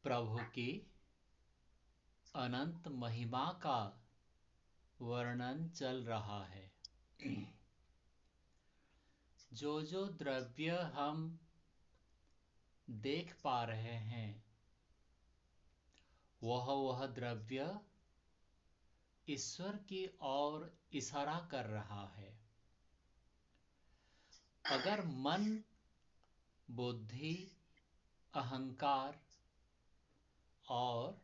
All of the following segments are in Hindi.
प्रभु की अनंत महिमा का वर्णन चल रहा है। जो जो द्रव्य हम देख पा रहे हैं वह द्रव्य ईश्वर की ओर इशारा कर रहा है। अगर मन, बुद्धि, अहंकार और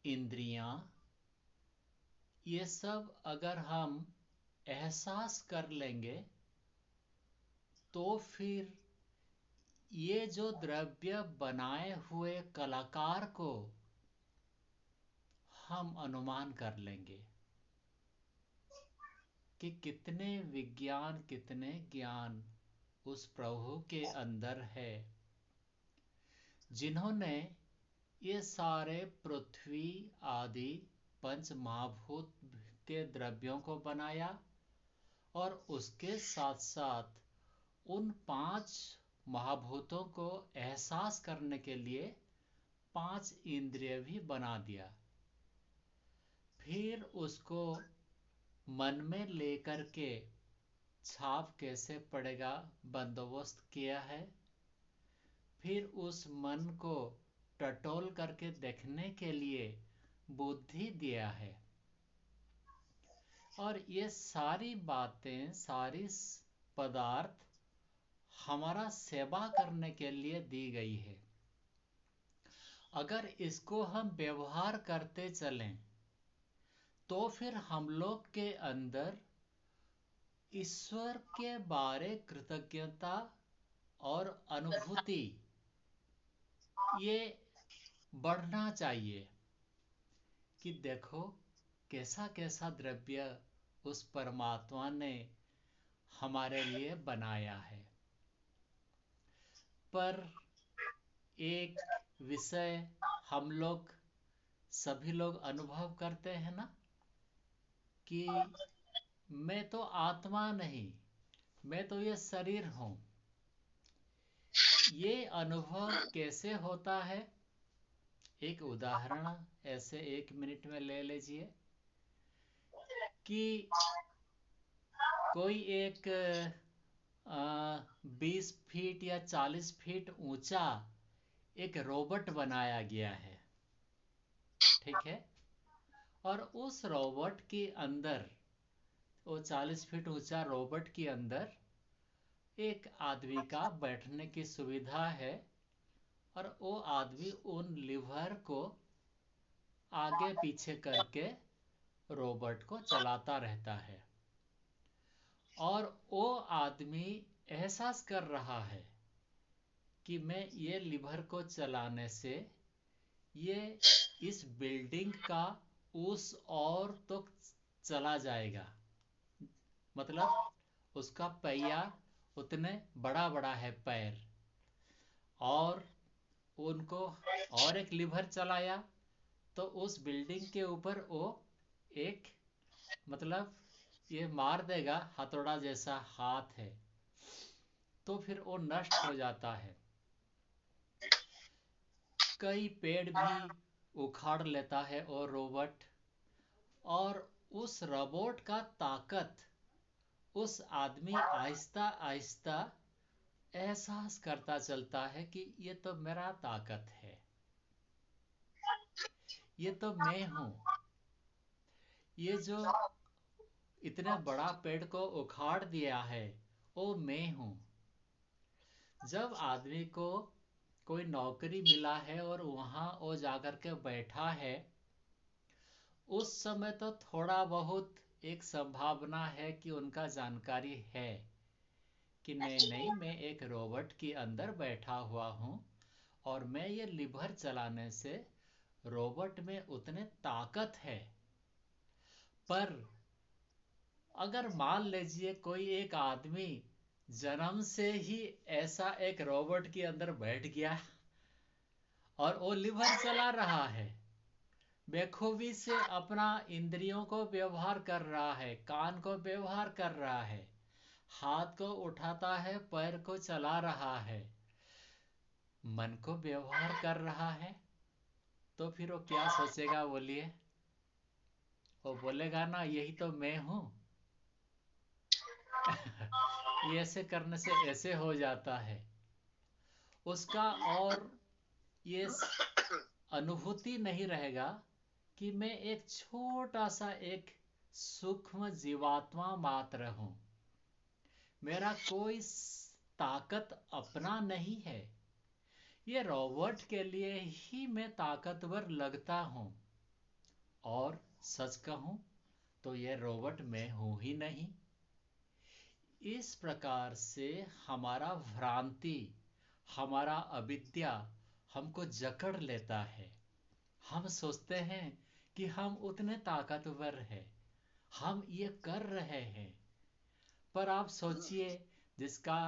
इंद्रियां ये सब अगर हम एहसास कर लेंगे तो फिर ये जो द्रव्य बनाए हुए कलाकार को हम अनुमान कर लेंगे कि कितने विज्ञान, कितने ज्ञान उस प्रभु के अंदर है जिन्होंने ये सारे पृथ्वी आदि पंच महाभूत के द्रव्यों को बनाया और उसके साथ साथ उन पांच महाभूतों को एहसास करने के लिए पांच इंद्रिय भी बना दिया। फिर उसको मन में लेकर के छाप कैसे पड़ेगा बंदोबस्त किया है। फिर उस मन को टटोल करके देखने के लिए बुद्धि दिया है। और ये सारी बातें, सारी पदार्थ हमारा सेवा करने के लिए दी गई है। अगर इसको हम व्यवहार करते चलें तो फिर हम लोग के अंदर ईश्वर के बारे कृतज्ञता और अनुभूति ये बढ़ना चाहिए कि देखो कैसा कैसा द्रव्य उस परमात्मा ने हमारे लिए बनाया है। पर एक विषय हम लोग सभी लोग अनुभव करते हैं ना कि मैं तो आत्मा नहीं, मैं तो ये शरीर हूं। ये अनुभव कैसे होता है? एक उदाहरण ऐसे 1 मिनट में ले लीजिए कि कोई एक 20 फीट या 40 फीट ऊंचा एक रोबोट बनाया गया है, ठीक है। और उस रोबोट के अंदर, वो 40 फीट ऊंचा रोबोट के अंदर एक आदमी का बैठने की सुविधा है और वो आदमी उन लीवर को आगे पीछे करके रोबोट को चलाता रहता है। और वो आदमी एहसास कर रहा है कि मैं ये लीवर को चलाने से ये इस बिल्डिंग का उस ओर तो चला जाएगा, मतलब उसका पहिया उतने बड़ा बड़ा है पैर, और उनको और एक लीवर चलाया तो उस बिल्डिंग के ऊपर वो एक, मतलब ये मार देगा, हथौड़ा जैसा हाथ है, तो फिर वो नष्ट हो जाता है। कई पेड़ भी उखाड़ लेता है और रोबोट, और उस रोबोट का ताकत उस आदमी आहिस्ता आहिस्ता एहसास करता चलता है कि ये तो मेरा ताकत है, ये तो मैं हूं। ये जो इतने बड़ा पेड़ को उखाड़ दिया है वो मैं हूं। जब आदमी को कोई नौकरी मिला है और वहां वो जाकर के बैठा है, उस समय तो थोड़ा बहुत एक संभावना है कि उनका जानकारी है कि नहीं नहीं, मैं एक रोबोट के अंदर बैठा हुआ हूं और मैं ये लीवर चलाने से रोबोट में उतने ताकत है। पर अगर मान लीजिए कोई एक आदमी जन्म से ही ऐसा एक रोबोट के अंदर बैठ गया और वो लीवर चला रहा है, बेखूबी से अपना इंद्रियों को व्यवहार कर रहा है, कान को व्यवहार कर रहा है, हाथ को उठाता है, पैर को चला रहा है, मन को व्यवहार कर रहा है, तो फिर वो क्या सोचेगा बोलिए? वो बोलेगा ना यही तो मैं हूं। ये ऐसे करने से ऐसे हो जाता है उसका। और ये अनुभूति नहीं रहेगा कि मैं एक छोटा सा एक सूक्ष्म जीवात्मा मात्र हूं। मेरा कोई ताकत अपना नहीं है। ये रोबोट के लिए ही मैं ताकतवर लगता हूं। और सच कहूं तो ये रोबोट मैं हूं ही नहीं। इस प्रकार से हमारा भ्रांति, हमारा अविद्या हमको जकड़ लेता है। हम सोचते हैं कि हम उतने ताकतवर हैं, हम ये कर रहे हैं। पर आप सोचिए, जिसका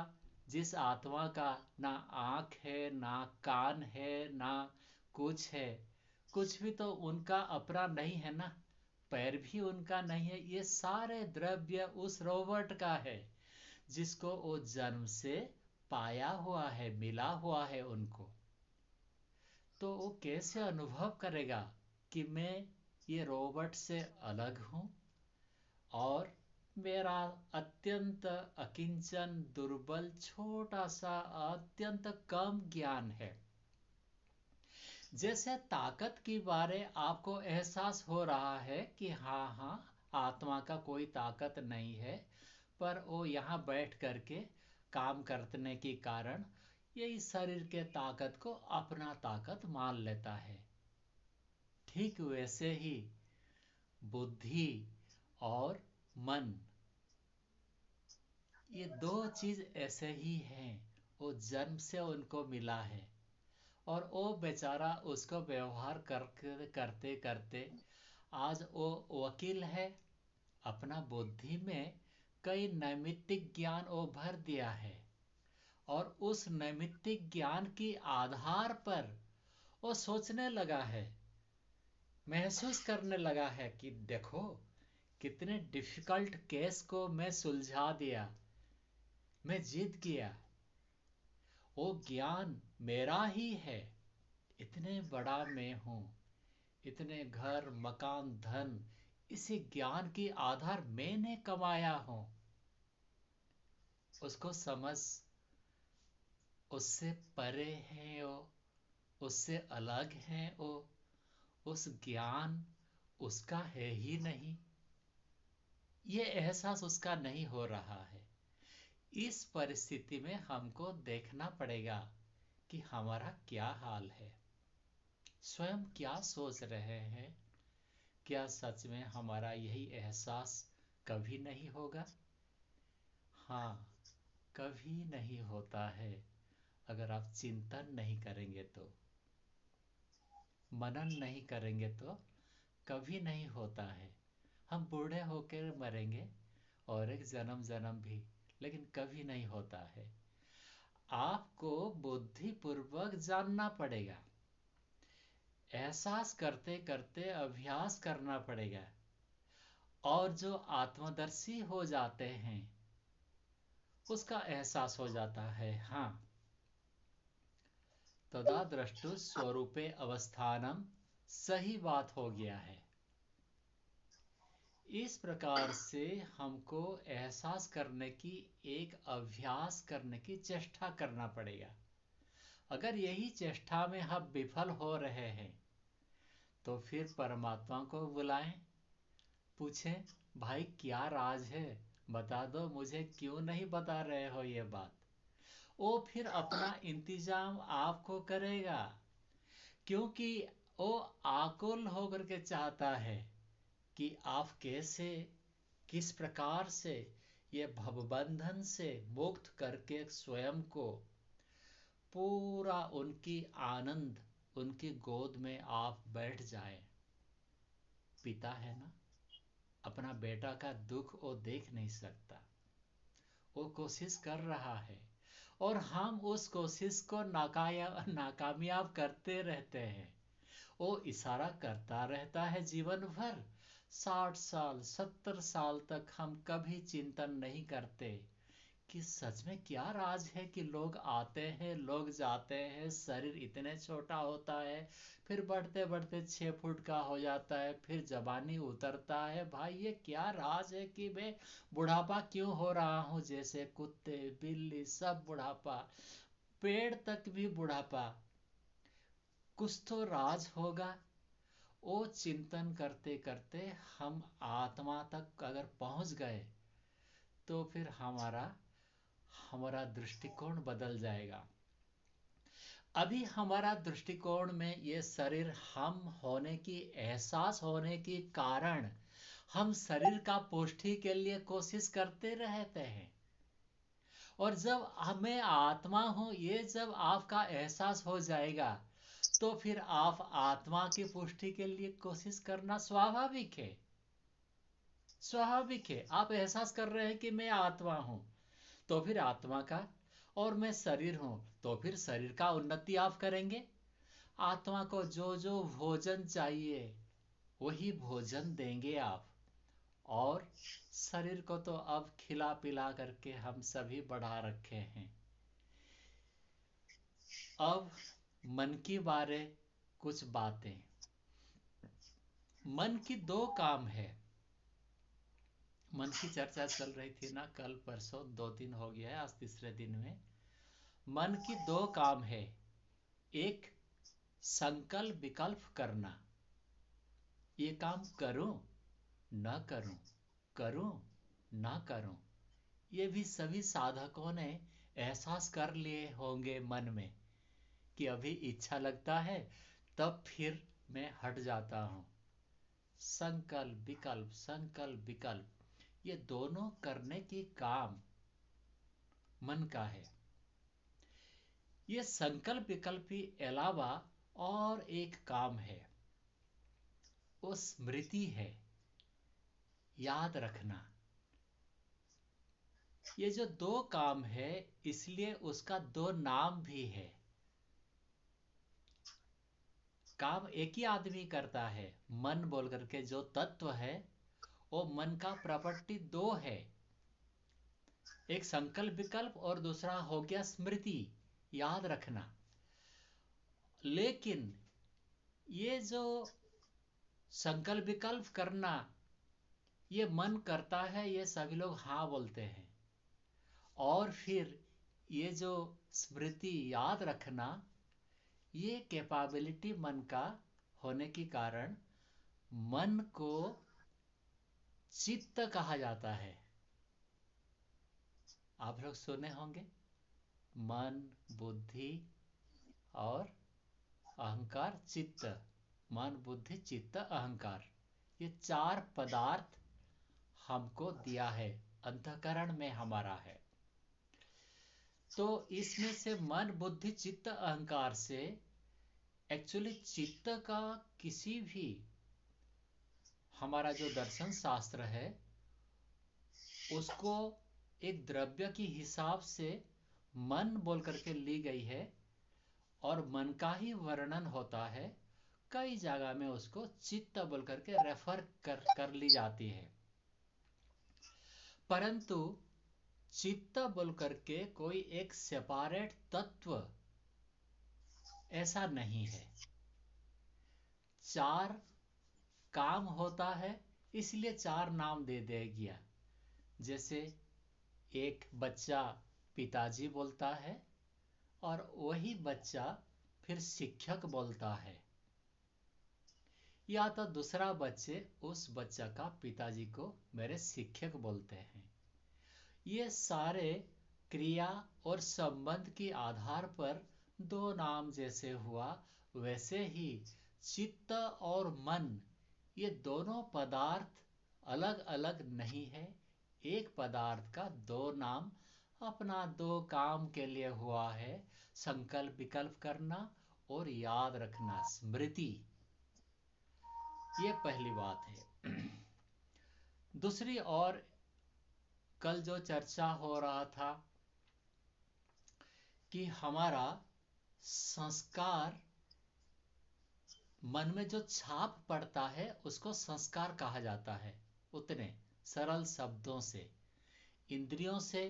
जिस आत्मा का ना आंख है, ना कान है, ना कुछ है, कुछ भी तो उनका अपना नहीं है ना। पैर भी उनका नहीं है। ये सारे द्रव्य उस रोबोट का है जिसको वो जन्म से पाया हुआ है, मिला हुआ है उनको। तो वो कैसे अनुभव करेगा कि मैं ये रोबोट से अलग हूं और मेरा अत्यंत अकिंचन, दुर्बल, छोटा सा, अत्यंत कम ज्ञान है। जैसे ताकत के बारे आपको एहसास हो रहा है कि हाँ हाँ, आत्मा का कोई ताकत नहीं है, पर वो यहाँ बैठ करके काम करने के कारण यही शरीर के ताकत को अपना ताकत मान लेता है। ठीक वैसे ही बुद्धि और मन, ये दो चीज ऐसे ही हैं। वो जन्म से उनको मिला है और वो बेचारा उसको व्यवहार करते करते करते आज वो वकील है। अपना बुद्धि में कई नैमित्तिक ज्ञान वो भर दिया है और उस नैमित्तिक ज्ञान के आधार पर वो सोचने लगा है, महसूस करने लगा है कि देखो कितने डिफिकल्ट केस को मैं सुलझा दिया, मैं जीत गया। वो ज्ञान मेरा ही है। इतने बड़ा मैं हूं, इतने घर मकान धन इसी ज्ञान की आधार मैंने कमाया हूं। उसको समझ उससे परे है वो, उससे अलग है वो, उस ज्ञान उसका है ही नहीं। ये एहसास उसका नहीं हो रहा है। इस परिस्थिति में हमको देखना पड़ेगा कि हमारा क्या हाल है, स्वयं क्या सोच रहे हैं। क्या सच में हमारा यही एहसास कभी नहीं होगा? हाँ, कभी नहीं होता है। अगर आप चिंतन नहीं करेंगे तो, मनन नहीं करेंगे तो कभी नहीं होता है। हम बूढ़े होकर मरेंगे और एक जन्म जन्म भी, लेकिन कभी नहीं होता है। आपको बुद्धिपूर्वक जानना पड़ेगा, एहसास करते करते अभ्यास करना पड़ेगा। और जो आत्मदर्शी हो जाते हैं उसका एहसास हो जाता है, हाँ, तदा द्रष्टु स्वरूपे अवस्थानम, सही बात हो गया है। इस प्रकार से हमको एहसास करने की, एक अभ्यास करने की चेष्टा करना पड़ेगा। अगर यही चेष्टा में हम विफल हो रहे हैं तो फिर परमात्मा को बुलाएं, पूछें भाई क्या राज है, बता दो मुझे, क्यों नहीं बता रहे हो ये बात। वो फिर अपना इंतजाम आपको करेगा, क्योंकि वो आकुल होकर के चाहता है कि आप कैसे, किस प्रकार से ये भवबंधन से मुक्त करके स्वयं को पूरा उनकी आनंद, उनकी गोद में आप बैठ जाएं। पिता है ना, अपना बेटा का दुख वो देख नहीं सकता, वो कोशिश कर रहा है और हम उस कोशिश को नाकामयाब करते रहते हैं। वो इशारा करता रहता है जीवन भर। 60 साल 70 साल तक हम कभी चिंतन नहीं करते कि सच में क्या राज है कि लोग आते हैं लोग जाते हैं, शरीर इतने छोटा होता है, फिर बढ़ते बढ़ते 6 फुट का हो जाता है, फिर जवानी उतरता है। भाई ये क्या राज है कि मैं बुढ़ापा क्यों हो रहा हूँ? जैसे कुत्ते बिल्ली सब बुढ़ापा, पेड़ तक भी बुढ़ापा, कुछ तो राज होगा। वो चिंतन करते करते हम आत्मा तक अगर पहुंच गए तो फिर हमारा हमारा दृष्टिकोण बदल जाएगा। अभी हमारा दृष्टिकोण में ये शरीर हम होने की एहसास होने के कारण हम शरीर का पुष्टि के लिए कोशिश करते रहते हैं। और जब हमें आत्मा हो ये जब आपका एहसास हो जाएगा तो फिर आप आत्मा की पुष्टि के लिए कोशिश करना स्वाभाविक है। स्वाभाविक है, आप एहसास कर रहे हैं कि मैं आत्मा हूं तो फिर आत्मा का, और मैं शरीर हूं तो फिर शरीर का उन्नति आप करेंगे। आत्मा को जो जो भोजन चाहिए वही भोजन देंगे आप। और शरीर को तो अब खिला पिला करके हम सभी बढ़ा रखे हैं। अब मन की बारे कुछ बातें। मन की दो काम है। मन की चर्चा चल रही थी ना, कल परसों 2 दिन हो गया है, आज तीसरे दिन में। मन की दो काम है। एक, संकल्प विकल्प करना, ये काम करूं न करूं, करूं न करूं। ये भी सभी साधकों ने एहसास कर लिए होंगे मन में कि अभी इच्छा लगता है तब फिर मैं हट जाता हूं। संकल्प विकल्प ये दोनों करने की काम मन का है। ये संकल्प विकल्प के अलावा और एक काम है, वो स्मृति है, याद रखना। ये जो दो काम है इसलिए उसका दो नाम भी है। काम एक ही आदमी करता है। मन बोल करके जो तत्व है वो मन का प्रॉपर्टी दो है, एक संकल्प विकल्प और दूसरा हो गया स्मृति, याद रखना। लेकिन ये जो संकल्प विकल्प करना ये मन करता है, ये सभी लोग हाँ बोलते हैं। और फिर ये जो स्मृति याद रखना, ये कैपेबिलिटी मन का होने के कारण मन को चित्त कहा जाता है। आप लोग सुने होंगे, मन, बुद्धि और अहंकार, चित्त। मन बुद्धि चित्त अहंकार, ये चार पदार्थ हमको दिया है, अंतःकरण में हमारा है। तो इसमें से मन बुद्धि चित्त अहंकार से एक्चुअली चित्त का किसी भी, हमारा जो दर्शन शास्त्र है उसको एक द्रव्य की हिसाब से मन बोल करके ली गई है और मन का ही वर्णन होता है। कई जगह में उसको चित्त बोल करके रेफर कर ली जाती है। परंतु चित्त बोल करके कोई एक सेपरेट तत्व ऐसा नहीं है। चार काम होता है इसलिए चार नाम दे दिया गया। जैसे एक बच्चा पिताजी बोलता है और वही बच्चा फिर शिक्षक बोलता है, या तो दूसरा बच्चे उस बच्चा का पिताजी को मेरे शिक्षक बोलते हैं। ये सारे क्रिया और संबंध के आधार पर दो नाम जैसे हुआ, वैसे ही चित्त और मन ये दोनों पदार्थ अलग अलग नहीं है। एक पदार्थ का दो नाम अपना दो काम के लिए हुआ है, संकल्प विकल्प करना और याद रखना, स्मृति। ये पहली बात है। दूसरी, और कल जो चर्चा हो रहा था कि हमारा संस्कार, मन में जो छाप पड़ता है उसको संस्कार कहा जाता है। उतने सरल शब्दों से, इंद्रियों से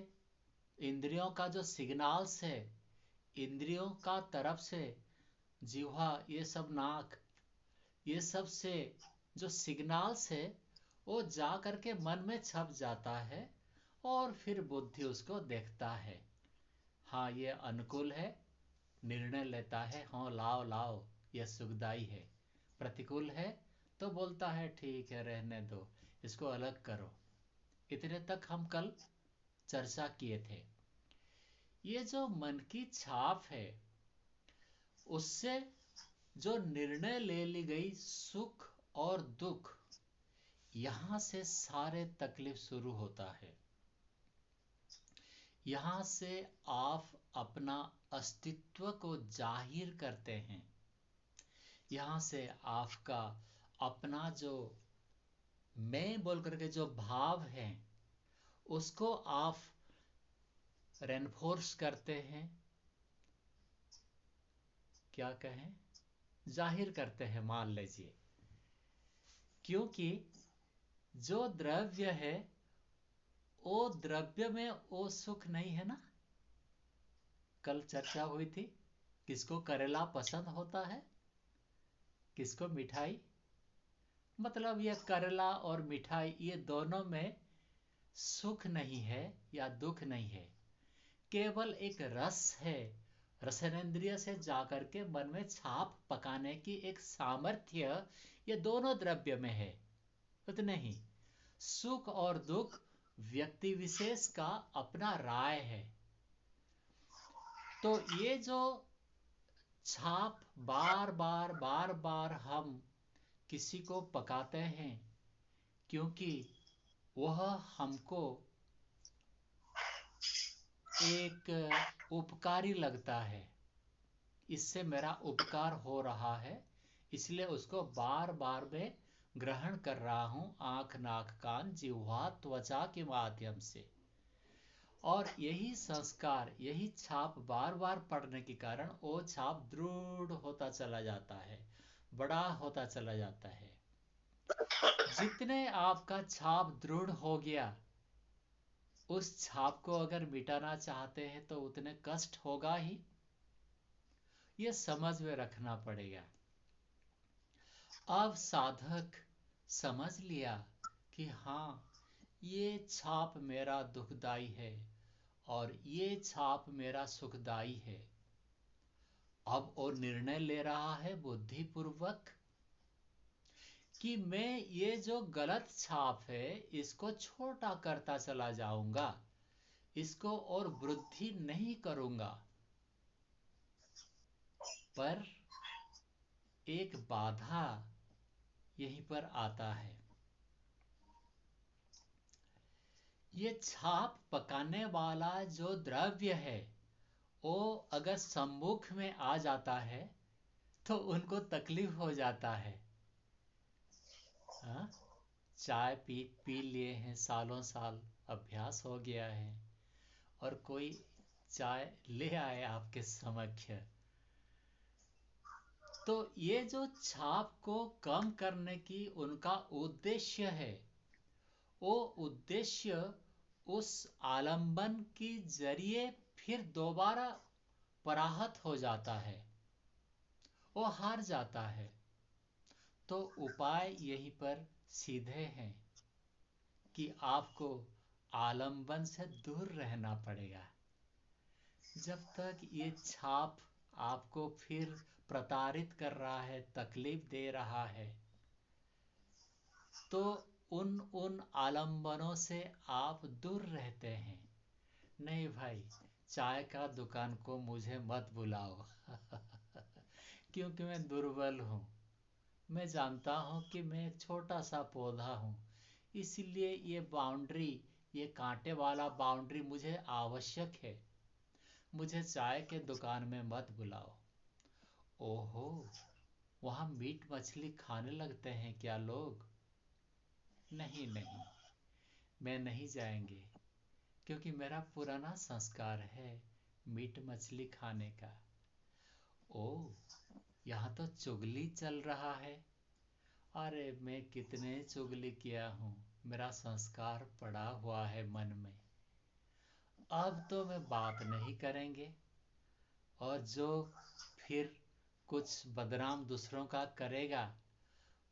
इंद्रियों का जो सिग्नल्स है, इंद्रियों का तरफ से जीवा, ये सब नाक, ये सब से जो सिग्नल्स है वो जा करके मन में छप जाता है और फिर बुद्धि उसको देखता है। हाँ ये अनुकूल है, निर्णय लेता है, हाँ लाओ लाओ ये सुखदाई है। प्रतिकूल है तो बोलता है ठीक है रहने दो, इसको अलग करो। इतने तक हम कल चर्चा किए थे। ये जो मन की छाप है, उससे जो निर्णय ले ली गई सुख और दुख, यहां से सारे तकलीफ शुरू होता है। यहां से आप अपना अस्तित्व को जाहिर करते हैं। यहां से आपका अपना जो मैं बोल करके जो भाव है उसको आप रेनफोर्स करते हैं, क्या कहें, जाहिर करते हैं मान लीजिए। क्योंकि जो द्रव्य है वो द्रव्य में वो सुख नहीं है ना। कल चर्चा हुई थी, किसको करेला पसंद होता है, किसको मिठाई। मतलब ये करेला और मिठाई ये दोनों में सुख नहीं है या दुख नहीं है, केवल एक रस है। रसनेन्द्रिय से जाकर के मन में छाप पकाने की एक सामर्थ्य ये दोनों द्रव्य में है, उतने ही। सुख और दुख व्यक्ति विशेष का अपना राय है। तो ये जो छाप बार बार बार बार हम किसी को पकाते हैं, क्योंकि वह हमको एक उपकारी लगता है, इससे मेरा उपकार हो रहा है, इसलिए उसको बार बार मैं ग्रहण कर रहा हूं, आंख नाक कान जिह्वा त्वचा के माध्यम से। और यही संस्कार, यही छाप बार बार पड़ने के कारण वो छाप दृढ़ होता चला जाता है, बड़ा होता चला जाता है। जितने आपका छाप दृढ़ हो गया, उस छाप को अगर मिटाना चाहते हैं तो उतने कष्ट होगा ही। ये समझ में रखना पड़ेगा। अब साधक समझ लिया कि हाँ ये छाप मेरा दुखदाई है और ये छाप मेरा सुखदाई है। अब वो निर्णय ले रहा है बुद्धिपूर्वक कि मैं ये जो गलत छाप है इसको छोटा करता चला जाऊंगा, इसको और वृद्धि नहीं करूंगा। पर एक बाधा यहीं पर आता है। ये छाप पकाने वाला जो द्रव्य है वो अगर सम्मुख में आ जाता है तो उनको तकलीफ हो जाता है। हाँ? चाय पी पी लिए हैं, सालों साल अभ्यास हो गया है, और कोई चाय ले आए आपके समक्ष, तो ये जो छाप को कम करने की उनका उद्देश्य है, वो उद्देश्य उस आलंबन के जरिए फिर दोबारा पराहत हो जाता है, वो हार जाता है। तो उपाय यहीं पर सीधे हैं कि आपको आलंबन से दूर रहना पड़ेगा। जब तक ये छाप आपको फिर प्रताड़ित कर रहा है, तकलीफ दे रहा है, तो उन उन आलंबनों से आप दूर रहते हैं। नहीं भाई, चाय का दुकान को मुझे मत बुलाओ क्योंकि मैं दुर्बल हूँ। मैं जानता हूँ कि मैं एक छोटा सा पौधा हूँ, इसलिए ये बाउंड्री, ये कांटे वाला बाउंड्री मुझे आवश्यक है। मुझे चाय के दुकान में मत बुलाओ। ओहो, वहाँ मीट मछली खाने लगते हैं क्या लोग? नहीं नहीं, मैं नहीं जाएंगे, क्योंकि मेरा पुराना संस्कार है मीट मछली खाने का। ओ, यहाँ तो चुगली चल रहा है। अरे मैं कितने चुगली किया हूँ, मेरा संस्कार पड़ा हुआ है मन में। अब तो मैं बात नहीं करेंगे, और जो फिर कुछ बदनाम दूसरों का करेगा,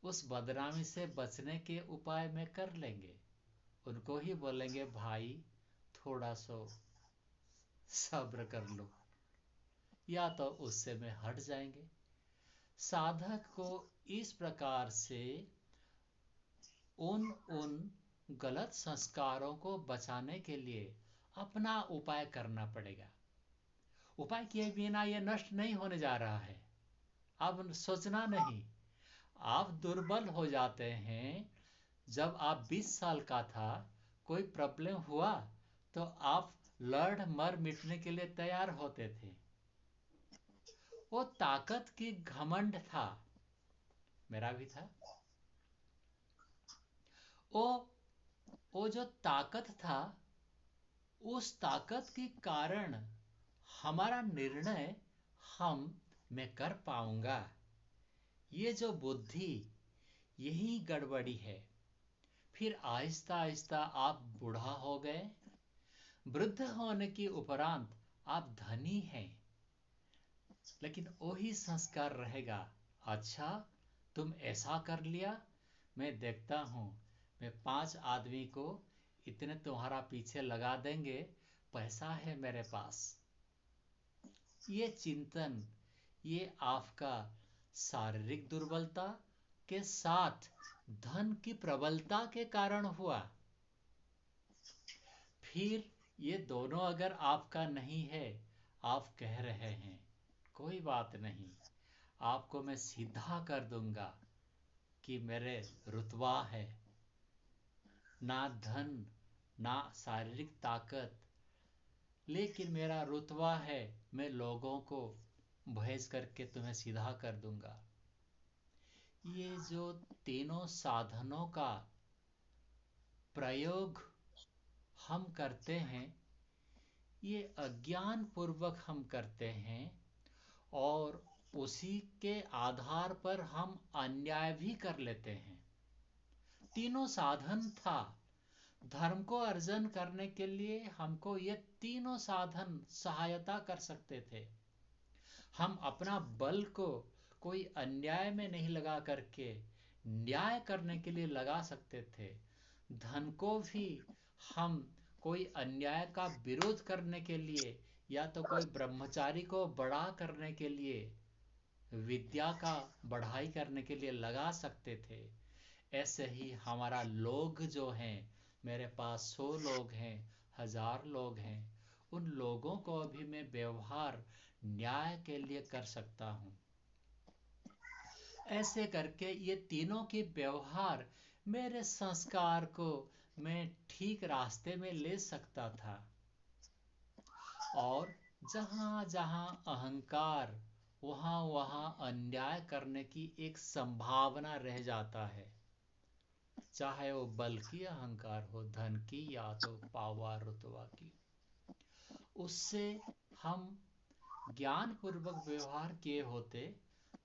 उस बदनामी से बचने के उपाय में कर लेंगे। उनको ही बोलेंगे भाई थोड़ा सो सब्र कर लो, या तो उससे में हट जाएंगे। साधक को इस प्रकार से उन उन गलत संस्कारों को बचाने के लिए अपना उपाय करना पड़ेगा। उपाय किए बिना यह नष्ट नहीं होने जा रहा है। अब सोचना नहीं, आप दुर्बल हो जाते हैं। जब आप 20 साल का था, कोई प्रॉब्लम हुआ तो आप लड़ मर मिटने के लिए तैयार होते थे। वो ताकत की घमंड था, मेरा भी था। वो वो जो ताकत था, उस ताकत के कारण हमारा निर्णय हम मैं कर पाऊंगा, ये जो बुद्धि, यही गड़बड़ी है। फिर आहिस्ता आहिस्ता आप बूढ़ा हो गए। वृद्ध होने के उपरांत आप धनी हैं, लेकिन वही संस्कार रहेगा। अच्छा, तुम ऐसा कर लिया, मैं देखता हूं, मैं 5 आदमी को इतने तुम्हारा पीछे लगा देंगे, पैसा है मेरे पास। ये चिंतन, ये आपका शारीरिक दुर्बलता के साथ धन की प्रबलता के कारण हुआ। फिर ये दोनों अगर आपका नहीं है, आप कह रहे हैं कोई बात नहीं, आपको मैं सीधा कर दूंगा कि मेरे रुतबा है, ना धन ना शारीरिक ताकत, लेकिन मेरा रुतबा है, मैं लोगों को भेज करके तुम्हें सीधा कर दूंगा। ये जो तीनों साधनों का प्रयोग हम करते हैं, ये अज्ञान पूर्वक हम करते हैं, और उसी के आधार पर हम अन्याय भी कर लेते हैं। तीनों साधन था, धर्म को अर्जन करने के लिए हमको ये तीनों साधन सहायता कर सकते थे। हम अपना बल को कोई अन्याय में नहीं लगा करके न्याय करने के लिए लगा सकते थे। धन को भी हम कोई अन्याय का विरोध करने के लिए, या तो कोई ब्रह्मचारी को बड़ा करने के लिए, विद्या का बढ़ाई करने के लिए लगा सकते थे। ऐसे ही हमारा लोग जो हैं, मेरे पास 100 लोग हैं, 1000 लोग हैं, उन लोगों को भी मैं व्यवहार न्याय के लिए कर सकता हूं। ऐसे करके ये तीनों के व्यवहार मेरे संस्कार को मैं ठीक रास्ते में ले सकता था। और जहां जहां अहंकार, वहां वहां अन्याय करने की एक संभावना रह जाता है, चाहे वो बल की अहंकार हो, धन की, या तो पावर रुतबा की। उससे हम ज्ञान पूर्वक व्यवहार किए होते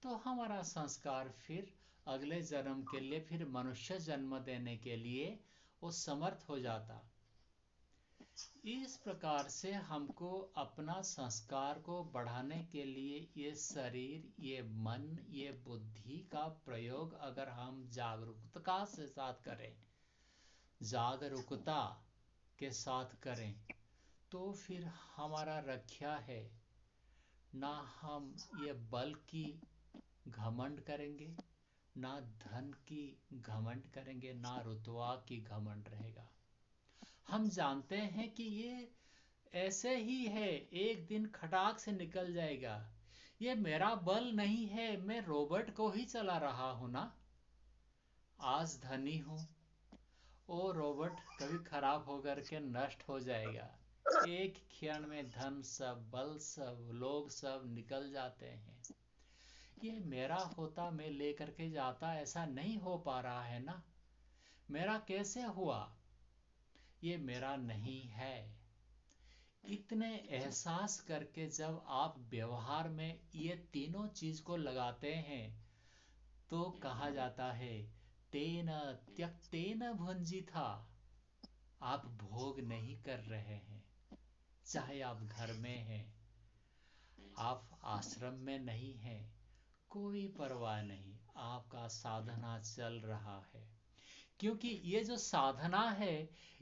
तो हमारा संस्कार फिर अगले जन्म के लिए, फिर मनुष्य जन्म देने के लिए वो समर्थ हो जाता। इस प्रकार से हमको अपना संस्कार को बढ़ाने के लिए ये शरीर, ये मन, ये बुद्धि का प्रयोग अगर हम जागरूकता के साथ करें, जागरूकता के साथ करें, तो फिर हमारा रक्षा है। ना हम ये बल की घमंड करेंगे, ना धन की घमंड करेंगे, ना रुतबा की घमंड रहेगा। हम जानते हैं कि ये ऐसे ही है, एक दिन खटाक से निकल जाएगा। ये मेरा बल नहीं है, मैं रोबोट को ही चला रहा हूं ना। आज धनी हूं, वो रोबोट कभी खराब होकर के नष्ट हो जाएगा। एक क्षण में धन सब, बल सब, लोग सब निकल जाते हैं। ये मेरा होता, मैं लेकर के जाता, ऐसा नहीं हो पा रहा है ना। मेरा कैसे हुआ? ये मेरा नहीं है। इतने एहसास करके जब आप व्यवहार में ये तीनों चीज को लगाते हैं, तो कहा जाता है तेन त्यक्तेन भुंजी था। आप भोग नहीं कर रहे हैं, चाहे आप घर में हैं, आप आश्रम में नहीं हैं, कोई परवाह नहीं, आपका साधना चल रहा है। क्योंकि ये जो साधना है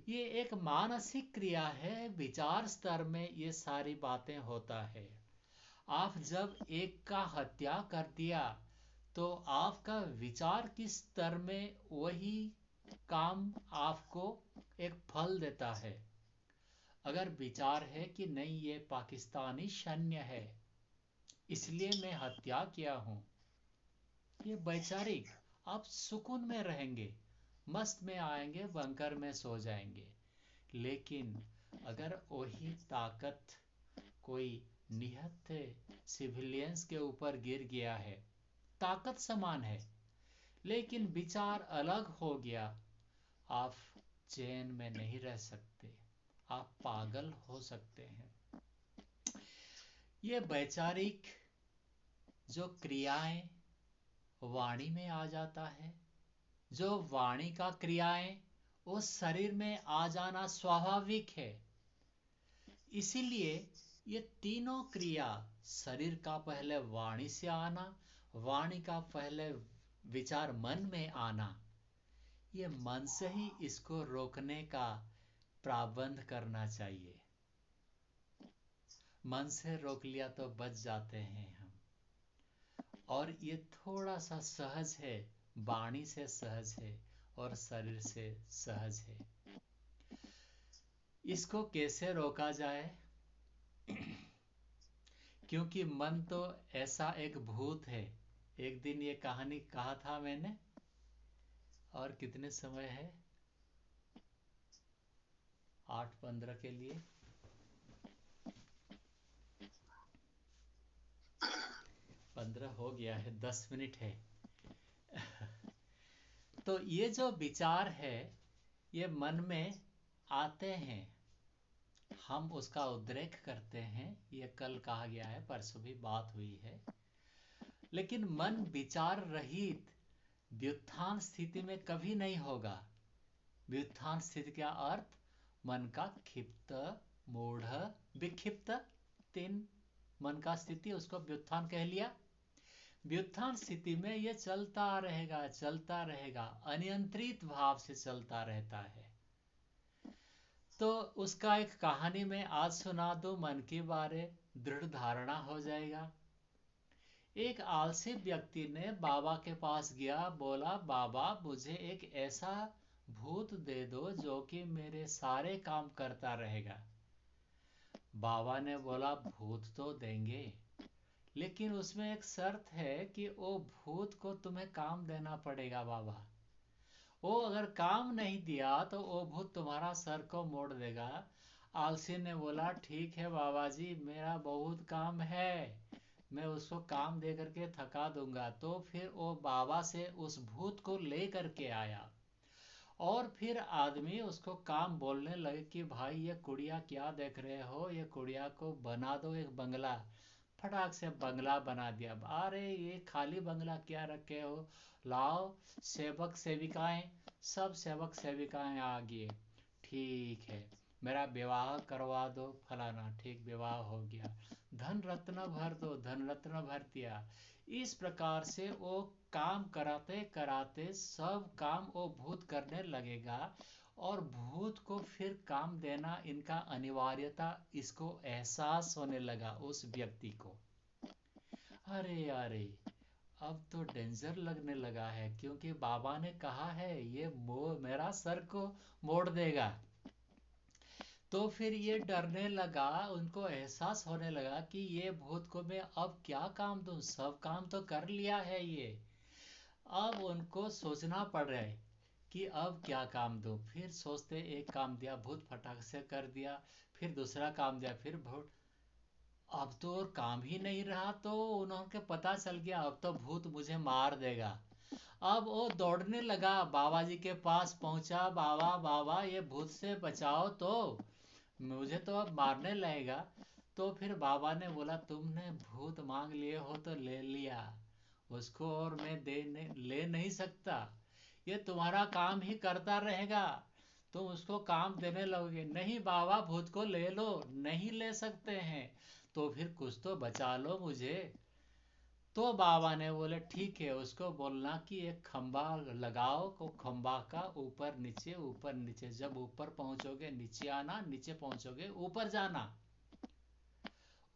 ये एक मानसिक क्रिया है, विचार स्तर में ये सारी बातें होता है। आप जब एक का हत्या कर दिया तो आपका विचार किस स्तर में वही काम आपको एक फल देता है। अगर विचार है कि नहीं ये पाकिस्तानी सैन्य है इसलिए मैं हत्या किया हूं, ये वैचारिक, आप सुकून में रहेंगे, मस्त में आएंगे, बंकर में सो जाएंगे। लेकिन अगर वही ताकत कोई निहत्थे सिविलियंस के ऊपर गिर गया है, ताकत समान है लेकिन विचार अलग हो गया, आप चैन में नहीं रह सकते, आप पागल हो सकते हैं। ये वैचारिक जो क्रियाएं वाणी में आ जाता है, जो वाणी का क्रियाएं वो शरीर में आ जाना स्वाभाविक है। इसीलिए ये तीनों क्रिया, शरीर का पहले वाणी से आना, वाणी का पहले विचार मन में आना, ये मन से ही इसको रोकने का प्रबंध करना चाहिए। मन से रोक लिया तो बच जाते हैं हम। और ये थोड़ा सा सहज है, वाणी से सहज है और शरीर से सहज है। इसको कैसे रोका जाए? क्योंकि मन तो ऐसा एक भूत है, एक दिन ये कहानी कहा था मैंने। और कितने समय है? 8:15 के लिए 15 हो गया है, 10 मिनट है। तो ये जो विचार है ये मन में आते हैं, हम उसका उद्रेक करते हैं, ये कल कहा गया है, परसों भी बात हुई है। लेकिन मन विचार रहित व्युत्थान स्थिति में कभी नहीं होगा। व्युत्थान स्थिति का अर्थ मन का क्षिप्त, मूढ़, विक्षिप्त, तीन मन का स्थिति, उसको व्युत्थान कह लिया। व्युत्थान स्थिति में यह चलता रहेगा, अनियंत्रित भाव से चलता रहता है। तो उसका एक कहानी में आज सुना दो, मन के बारे दृढ़ धारणा हो जाएगा। एक आलसी व्यक्ति ने बाबा के पास गया, बोला बाबा मुझे एक ऐसा भूत दे दो जो कि मेरे सारे काम करता रहेगा। बाबा ने बोला भूत तो देंगे, लेकिन उसमें एक शर्त है कि वो भूत को तुम्हें काम देना पड़ेगा बाबा। वो अगर काम नहीं दिया तो वो भूत तुम्हारा सर को मोड़ देगा। आलसी ने बोला ठीक है बाबा जी, मेरा बहुत काम है, मैं उसको काम दे करके थका दूंगा। तो फिर वो बाबा से उस भूत को ले करके आया और फिर आदमी उसको काम बोलने लगे कि भाई ये कुड़िया क्या देख रहे हो, ये कुड़िया को बना दो एक बंगला। फटाक से बंगला बना दिया। अरे ये खाली बंगला क्या रखे हो, लाओ सेवक सेविकाएं, सब सेवक सेविकाएं आ गए। ठीक है, मेरा विवाह करवा दो फलाना, ठीक विवाह हो गया। धन रत्न भर दो, धन रत्न भर दिया। इस प्रकार से वो काम कराते कराते सब काम वो भूत करने लगेगा और भूत को फिर काम देना इनका अनिवार्यता इसको एहसास होने लगा उस व्यक्ति को। अरे अरे, अब तो डेंजर लगने लगा है, क्योंकि बाबा ने कहा है ये मेरा सर को मोड़ देगा। तो फिर ये डरने लगा, उनको एहसास होने लगा कि ये भूत को मैं अब क्या काम दूं, सब काम तो कर लिया है ये। अब उनको सोचना पड़ रहा है कि अब क्या काम दूं। फिर सोचते एक काम दिया, भूत फटाक से कर दिया। फिर दूसरा काम दिया, फिर भूत। अब तो और काम ही नहीं रहा, तो उन्होंने पता चल गया अब तो भूत मुझे मार देगा। अब वो दौड़ने लगा, बाबा जी के पास पहुंचा, बाबा बाबा ये भूत से बचाओ, तो मुझे तो अब मारने लगेगा। तो फिर बाबा ने बोला तुमने भूत मांग लिए हो तो ले लिया, उसको और मैं ले नहीं सकता, ये तुम्हारा काम ही करता रहेगा। तुम उसको काम देने लगोगे। नहीं बाबा, भूत को ले लो। नहीं ले सकते हैं। तो फिर कुछ तो बचा लो मुझे। तो बाबा ने बोले ठीक है, उसको बोलना कि एक खंबा लगाओ, को खंबा का ऊपर नीचे, जब ऊपर पहुंचोगे नीचे आना, नीचे पहुंचोगे ऊपर जाना।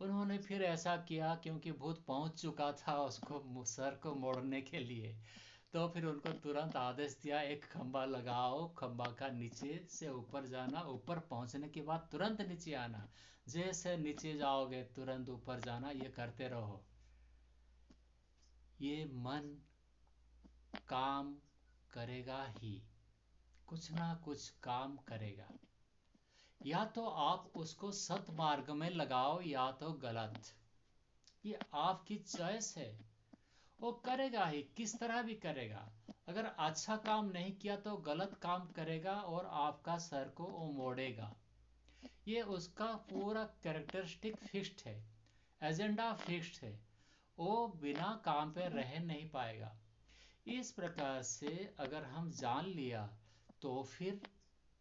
उन्होंने फिर ऐसा किया, क्योंकि भूत पहुंच चुका था उसको सर को मोड़ने के लिए। तो फिर उनको तुरंत आदेश दिया, एक खंबा लगाओ, खंबा का नीचे से ऊपर जाना, ऊपर पहुंचने के बाद तुरंत नीचे आना। जैसे नीचे जाओगे तुरंत ऊपर जाना, ये करते रहो। ये मन काम करेगा ही, कुछ ना कुछ काम करेगा। या तो आप उसको सत्मार्ग में लगाओ या तो गलत, ये आपकी चॉइस है। वो करेगा ही, किस तरह भी करेगा। अगर अच्छा काम नहीं किया तो गलत काम करेगा और आपका सर को वो मोड़ेगा। ये उसका पूरा कैरेक्टरिस्टिक फिक्स्ड है, एजेंडा फिक्स्ड है। वो बिना काम पे रह नहीं पाएगा। इस प्रकार से अगर हम जान लिया तो फिर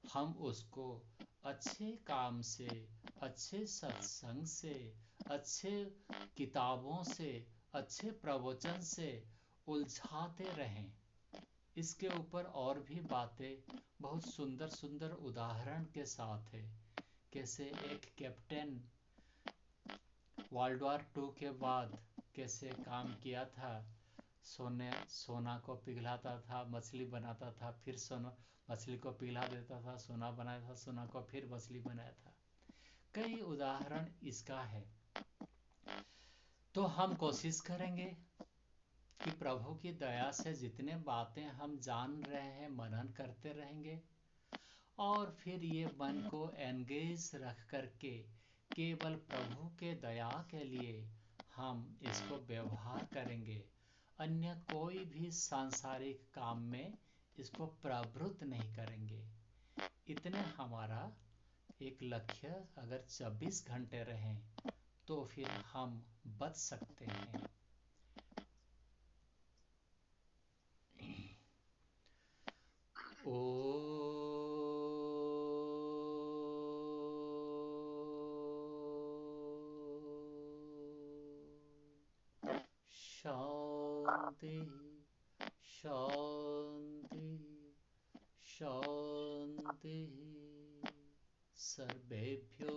हम उसको अच्छे काम से, अच्छे सत्संग से, अच्छे किताबों से, अच्छे प्रवचन से उलझाते रहें। इसके ऊपर और भी बातें बहुत सुंदर सुंदर उदाहरण के साथ है। कैसे एक कैप्टन वर्ल्ड वॉर 2 के बाद कैसे काम किया था। सोना को पिघलाता था, मछली बनाता था, फिर सोना मछली को पिघला देता था, सोना बनाया था, सोना को फिर मछली बनाया था। कई उदाहरण इसका है। तो हम कोशिश करेंगे कि प्रभु की दया से जितने बातें हम जान रहे हैं, मनन करते रहेंगे। और फिर ये मन को एंगेज रख करके केवल प्रभु के दया के लिए हम इसको व्यवहार करेंगे। अन्य कोई भी सांसारिक काम में इसको प्रवृत्त नहीं करेंगे। इतने हमारा एक लक्ष्य अगर 24 घंटे रहें तो फिर हम बच सकते हैं। ओ शांति शांति शांति। सर्वेभ्यो